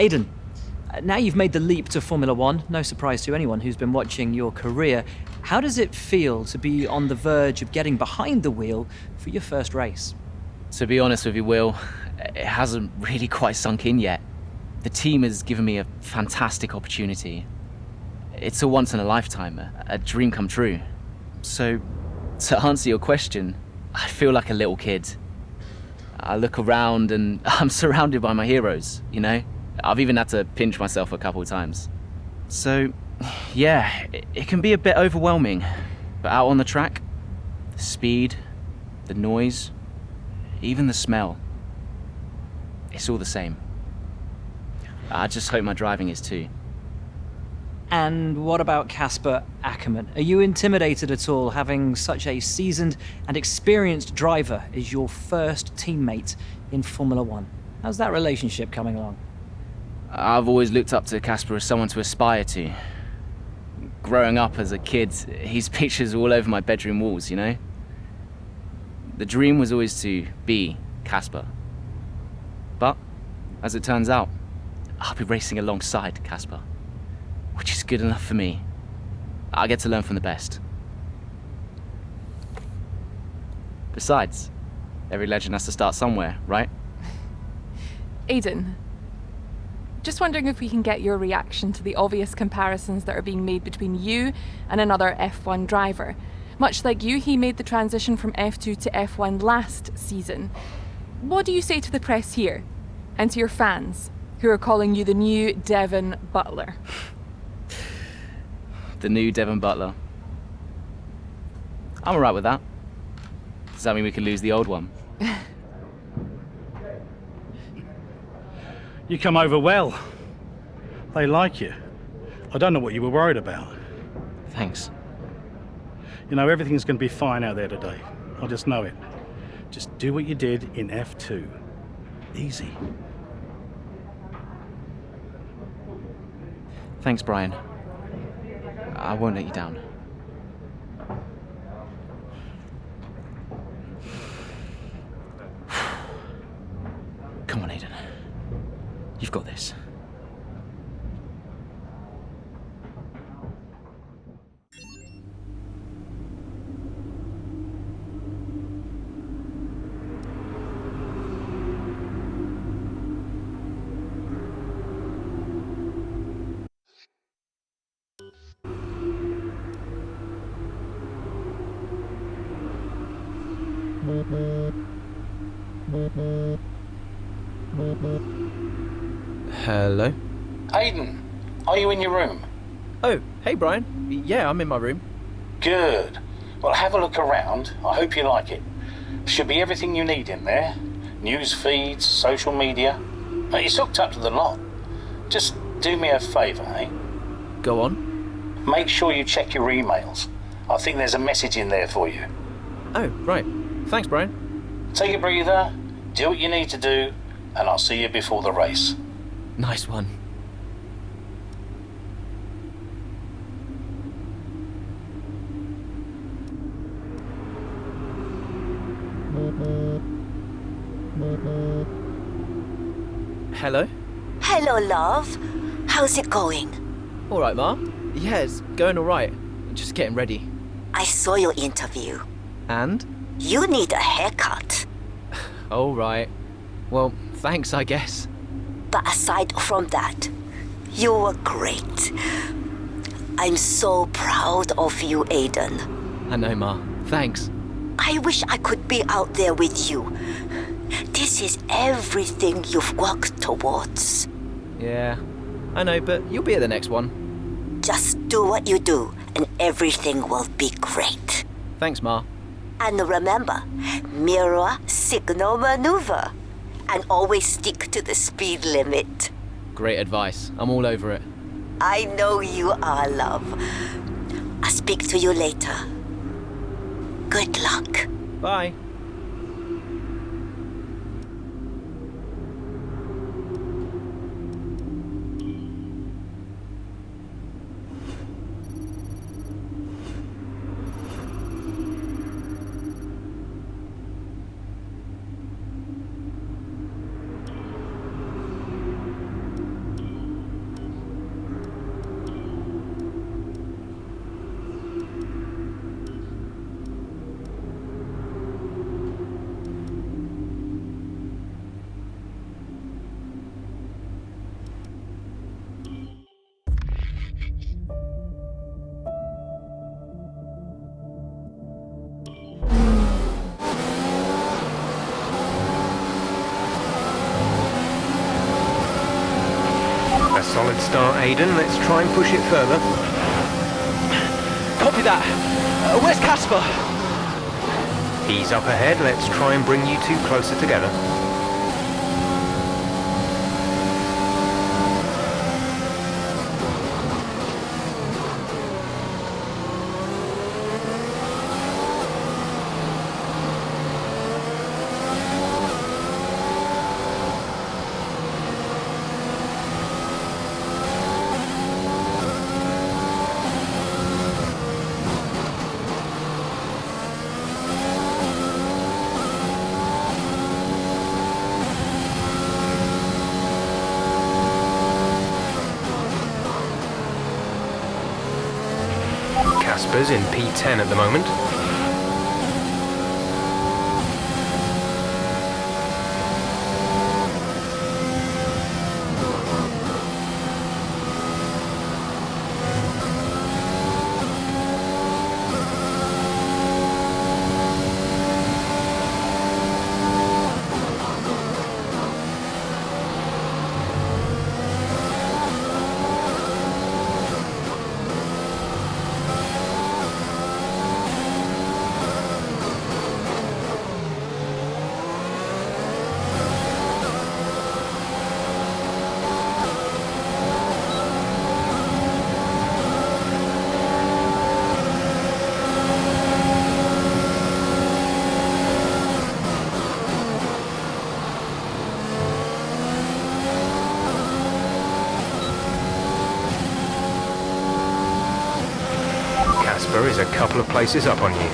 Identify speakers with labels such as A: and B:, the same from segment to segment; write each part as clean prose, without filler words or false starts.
A: Aiden, now you've made the leap to Formula One, no surprise to anyone who's been watching your career. How does it feel to be on the verge of getting behind the wheel for your first race?
B: To be honest with you, Will, it hasn't really quite sunk in yet. The team has given me a fantastic opportunity. It's a once in a lifetime, a dream come true. So, to answer your question, I feel like a little kid. I look around and I'm surrounded by my heroes, you know? I've even had to pinch myself a couple of times. So, yeah, it can be a bit overwhelming. But out on the track, the speed, the noise, even the smell, it's all the same. I just hope my driving is too.
A: And what about Casper Ackerman? Are you intimidated at all having such a seasoned and experienced driver as your first teammate in Formula One? How's that relationship coming along?
B: I've always looked up to Casper as someone to aspire to. Growing up as a kid, his pictures all over my bedroom walls, you know? The dream was always to be Casper. But, as it turns out, I'll be racing alongside Casper, which is good enough for me. I get to learn from the best. Besides, every legend has to start somewhere, right?
C: Aiden, just wondering if we can get your reaction to the obvious comparisons that are being made between you and another F1 driver. Much like you, he made the transition from F2 to F1 last season. What do you say to the press here, and to your fans, who are calling you the new Devon Butler?
B: The new Devon Butler. I'm alright with that. Does that mean we could lose the old one?
D: You come over well. They like you. I don't know what you were worried about.
B: Thanks.
D: You know, everything's going to be fine out there today. I just know it. Just do what you did in F2. Easy.
B: Thanks, Brian. I won't let you down. Come on, Aiden. You've got this.
E: Hello?
F: Aiden, are you in your room?
E: Oh, hey Brian. Yeah, I'm in my room.
F: Good. Well, have a look around. I hope you like it. Should be everything you need in there. News feeds, social media. It's hooked up to the lot. Just do me a favour, eh?
E: Go on.
F: Make sure you check your emails. I think there's a message in there for you.
E: Oh, right. Thanks, Brian.
F: Take a breather, do what you need to do, and I'll see you before the race.
E: Nice one. Hello?
G: Hello, love. How's it going?
E: All right, Ma. Yeah, it's going all right. Just getting ready.
G: I saw your interview.
E: And?
G: You need a haircut.
E: All right. Well, thanks, I guess.
G: But aside from that, you were great. I'm so proud of you, Aiden.
E: I know, Ma. Thanks.
G: I wish I could be out there with you. This is everything you've worked towards.
E: Yeah, I know, but you'll be at the next one.
G: Just do what you do, and everything will be great.
E: Thanks, Ma.
G: And remember, mirror signal maneuver. And always stick to the speed limit.
E: Great advice. I'm all over it.
G: I know you are, love. I'll speak to you later. Good luck.
E: Bye.
H: Solid start, Aiden. Let's try and push it further.
E: Copy that. Where's Casper?
H: He's up ahead. Let's try and bring you two closer together. Casper's in P10 at the moment. Casper is a couple of places up on you.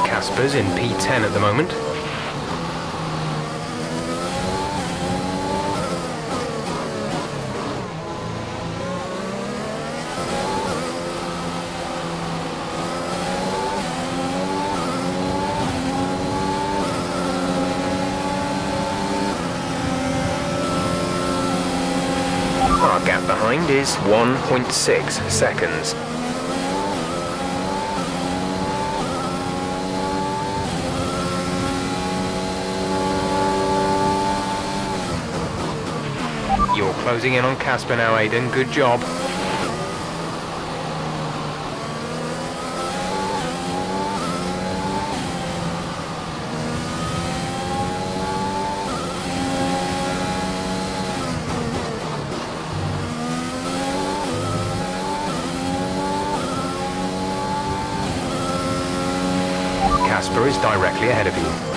H: Casper's in P10 at the moment. Our gap behind is 1.6 seconds. You're closing in on Casper now, Aiden. Good job. Casper is directly ahead of you.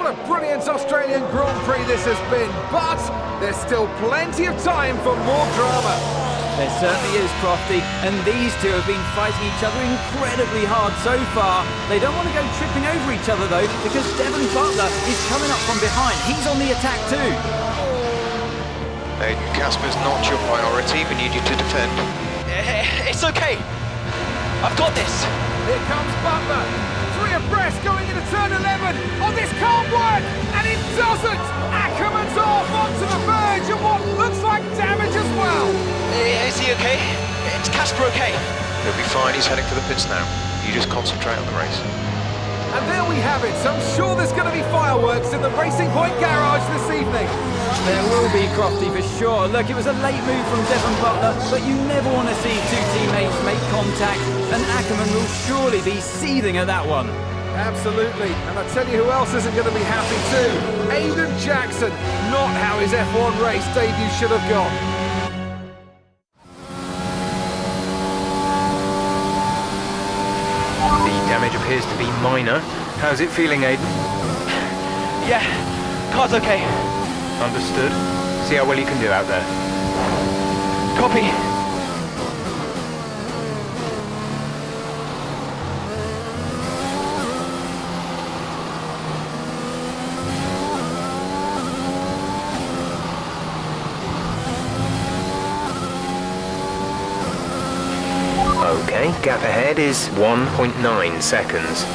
I: What a brilliant Australian Grand Prix this has been, but there's still plenty of time for more drama.
J: There certainly is, Crofty, and these two have been fighting each other incredibly hard so far. They don't want to go tripping over each other though, because Devon Butler is coming up from behind. He's on the attack too.
K: Aiden, Casper's not your priority. We need you to defend.
E: It's okay. I've got this.
I: Here comes Butler. 3 abreast going into turn 11. Oh, this can't work! And it doesn't! Ackerman's off onto the verge of what looks like damage as well.
E: Is he okay? Is Casper okay?
K: He'll be fine, he's heading for the pits now. You just concentrate on the race.
I: And there we have it. So I'm sure there's going to be fireworks in the Racing Point garage this evening.
J: There will be, Crofty, for sure. Look, it was a late move from Devon Butler, but you never want to see two teammates make contact, and Ackerman will surely be seething at that one.
I: Absolutely. And I tell you who else isn't going to be happy too. Aiden Jackson. Not how his F1 race debut should have gone.
H: The damage appears to be minor. How's it feeling, Aiden?
E: Yeah, car's okay.
H: Understood. See how well you can do out there.
E: Copy.
H: Okay, gap ahead is 1.9 seconds.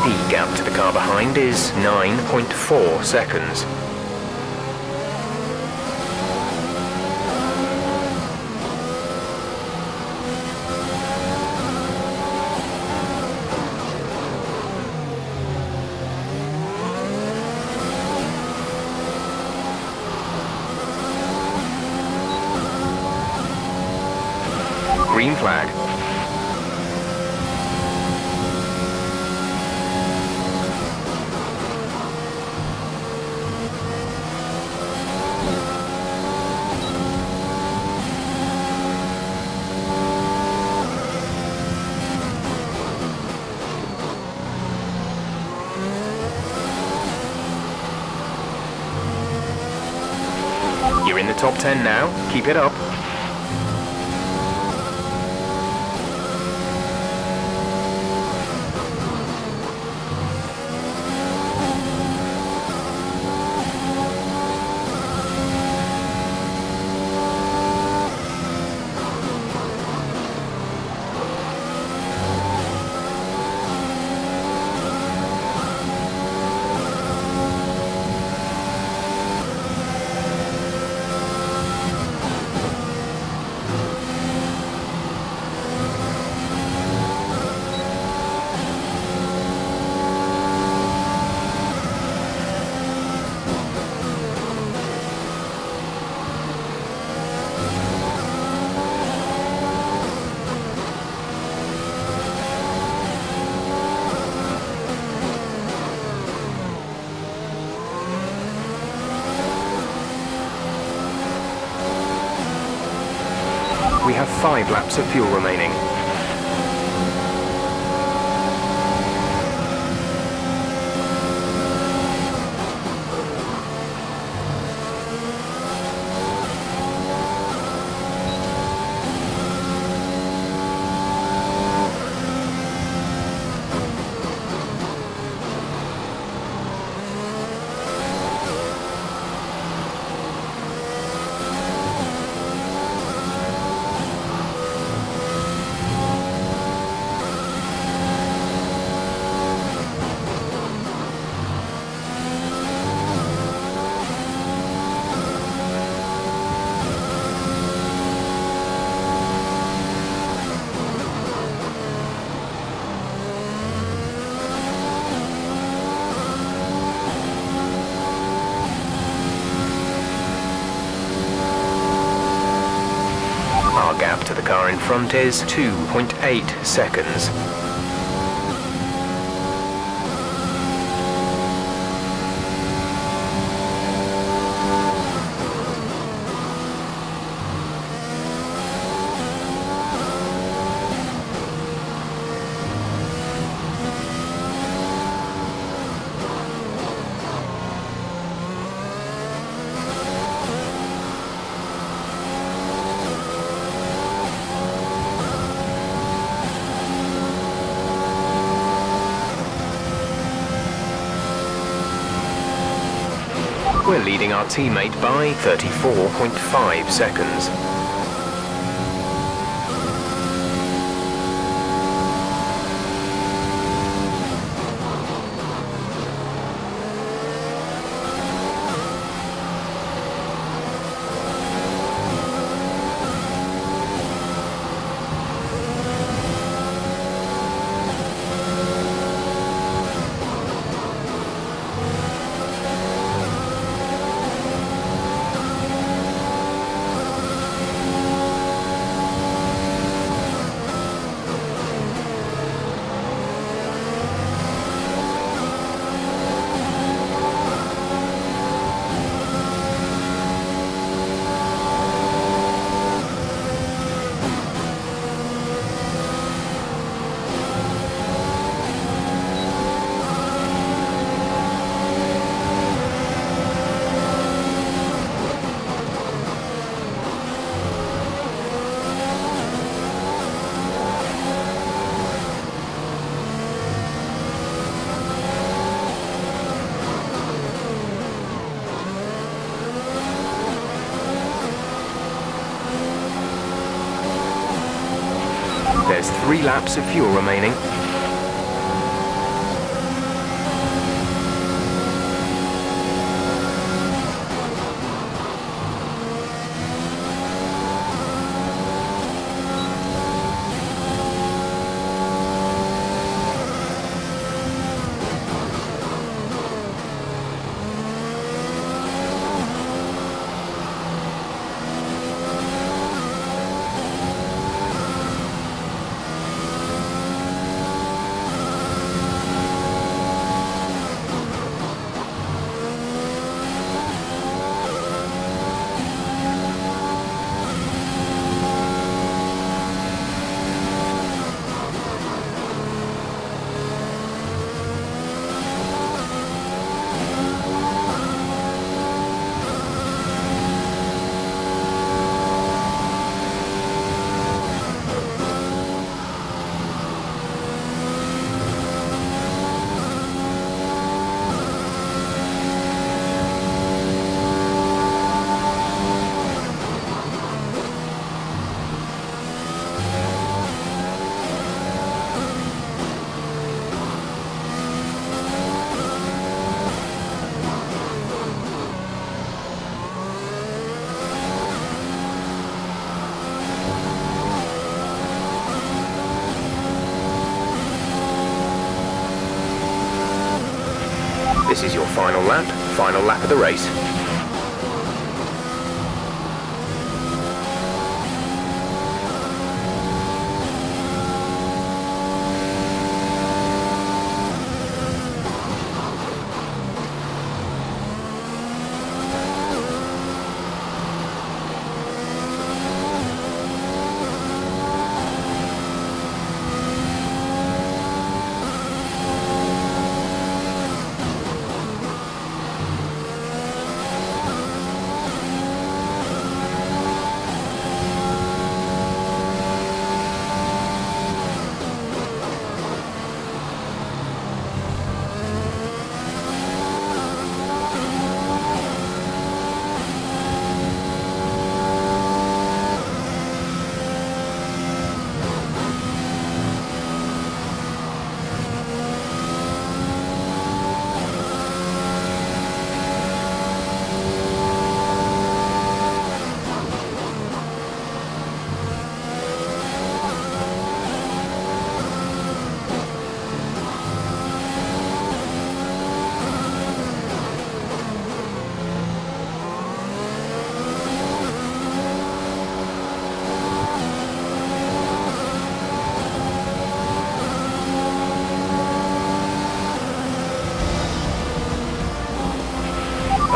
H: The gap to the car behind is 9.4 seconds. Green flag. You're in the top 10 now. Keep it up. We have 5 laps of fuel remaining. Our gap to the car in front is 2.8 seconds. leading our teammate by 34.5 seconds. There's 3 laps of fuel remaining. This is your final lap of the race.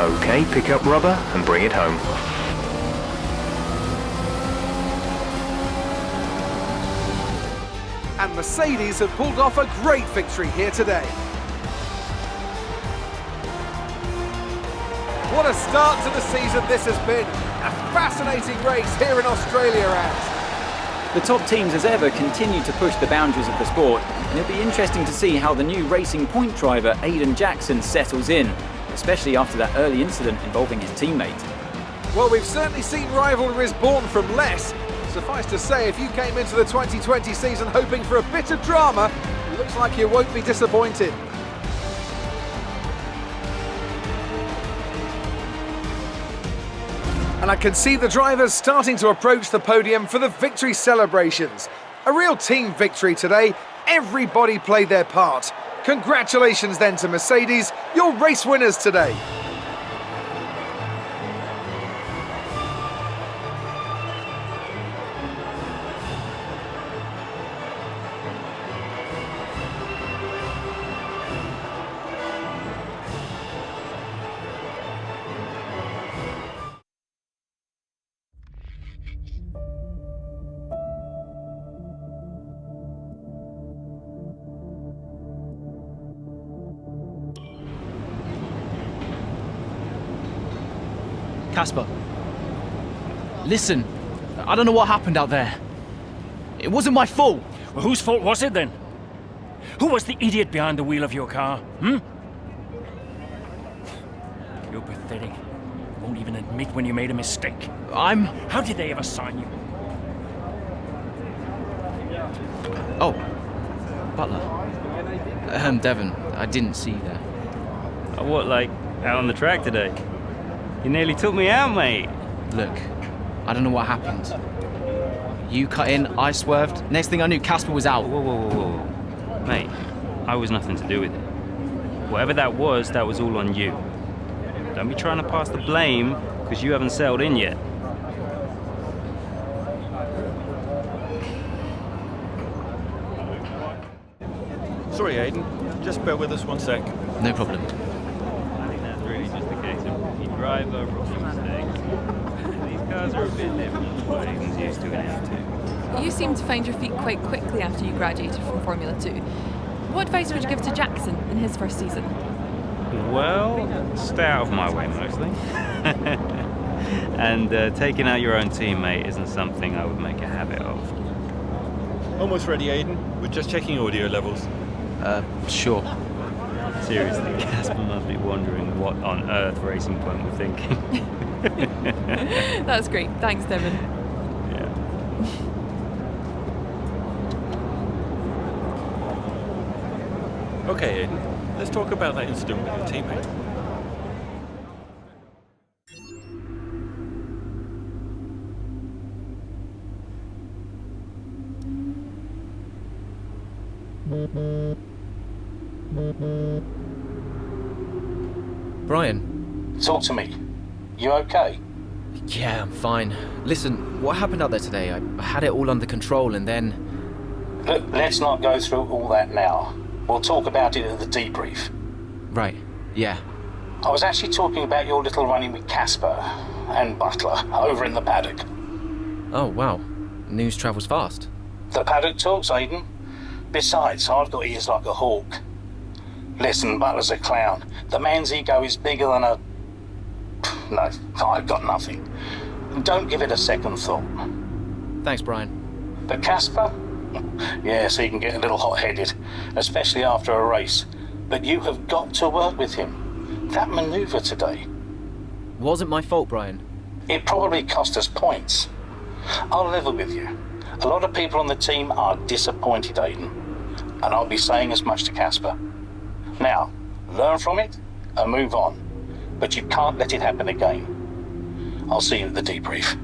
H: Okay, pick up rubber and bring it home.
I: And Mercedes have pulled off a great victory here today. What a start to the season this has been. A fascinating race here in Australia, Ant.
J: The top teams as ever continue to push the boundaries of the sport, and it'll be interesting to see how the new Racing Point driver Aiden Jackson settles in. especially after that early incident involving his teammate.
I: Well, we've certainly seen rivalries born from less. Suffice to say, if you came into the 2020 season hoping for a bit of drama, it looks like you won't be disappointed. And I can see the drivers starting to approach the podium for the victory celebrations. A real team victory today. Everybody played their part. Congratulations then to Mercedes, your race winners today.
B: Casper, listen, I don't know what happened out there. It wasn't my fault.
L: Well, whose fault was it then? Who was the idiot behind the wheel of your car, You're pathetic. You won't even admit when you made a mistake. How did they ever sign you?
B: Oh, Butler. Devon, I didn't see you there.
M: What, like, out on the track today? You nearly took me out, mate.
B: Look, I don't know what happened. You cut in, I swerved. Next thing I knew, Casper was out.
M: Whoa. Mate, I was nothing to do with it. Whatever that was all on you. Don't be trying to pass the blame, because you haven't settled in yet.
N: Sorry, Aiden. Just bear with us one sec.
B: No problem.
M: I think that's really just a case of rookie driver, rookie mistakes. These cars are a bit different from what Aiden's used to in F2.
C: You seem to find your feet quite quickly after you graduated from Formula 2. What advice would you give to Jackson in his first season?
M: Well, stay out of my way mostly. And taking out your own teammate isn't something I would make a habit of.
N: Almost ready, Aiden. We're just checking audio levels.
B: Sure.
M: Seriously, Casper must be wondering what on earth Racing Point were thinking.
C: That's great. Thanks, Devon.
M: Yeah.
N: Okay, Aiden. Let's talk about that incident with your teammate.
B: Brian.
F: Talk to me. You okay?
B: Yeah, I'm fine. Listen, what happened out there today? I had it all under control and then...
F: Look, let's not go through all that now. We'll talk about it at the debrief.
B: Right, yeah.
F: I was actually talking about your little run-in with Casper and Butler over in the paddock.
B: Oh, wow. News travels fast.
F: The paddock talks, Aiden. Besides, I've got ears like a hawk. Listen, Butler's a clown. The man's ego is bigger than a... No, I've got nothing. Don't give it a second thought.
B: Thanks, Brian.
F: But Casper? Yes, he can get a little hot-headed, especially after a race. But you have got to work with him. That manoeuvre today...
B: Wasn't my fault, Brian.
F: It probably cost us points. I'll level with you. A lot of people on the team are disappointed, Aiden. And I'll be saying as much to Casper. Now, learn from it and move on. But you can't let it happen again. I'll see you at the debrief.